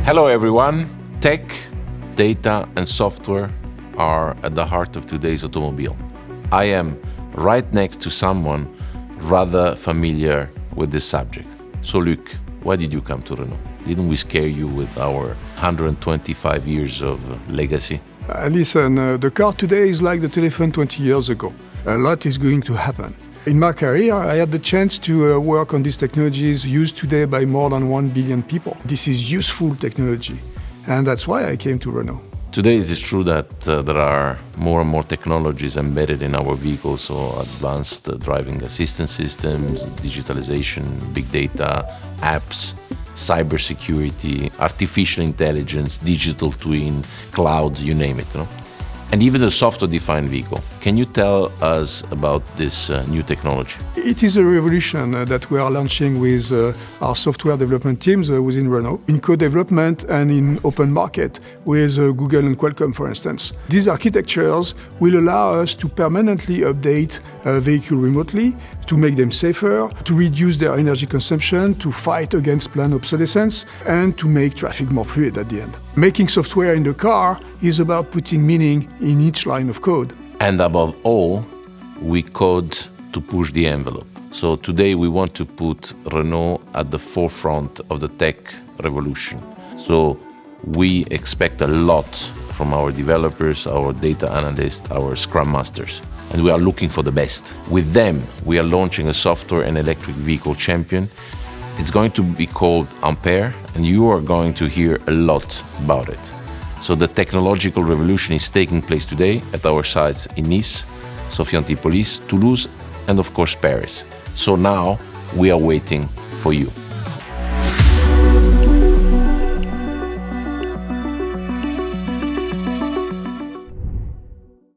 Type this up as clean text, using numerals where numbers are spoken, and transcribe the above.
Hello everyone. Tech, data and software are at the heart of today's automobile. I am right next to someone rather familiar with this subject. So Luc, why did you come to Renault? Didn't we scare you with our 125 years of legacy? Listen, the car today is like the telephone 20 years ago. A lot is going to happen. In my career, I had the chance to work on these technologies used today by more than 1 billion people. This is useful technology, and that's why I came to Renault. Today it is true that there are more and more technologies embedded in our vehicles, so advanced driving assistance systems, digitalization, big data, apps, cybersecurity, artificial intelligence, digital twin, cloud, you name it. And even the software-defined vehicle. Can you tell us about this new technology? It is a revolution that we are launching with our software development teams within Renault, in co-development and in open market with Google and Qualcomm, for instance. These architectures will allow us to permanently update a vehicle remotely, to make them safer, to reduce their energy consumption, to fight against planned obsolescence, and to make traffic more fluid at the end. Making software in the car is about putting meaning in each line of code. And above all, we code to push the envelope. So today we want to put Renault at the forefront of the tech revolution. So we expect a lot from our developers, our data analysts, our Scrum Masters. And we are looking for the best. With them, we are launching a software and electric vehicle champion. It's going to be called Ampere, and you are going to hear a lot about it. So the technological revolution is taking place today at our sites in Nice, Sophia Antipolis, Toulouse, and of course Paris. So now we are waiting for you.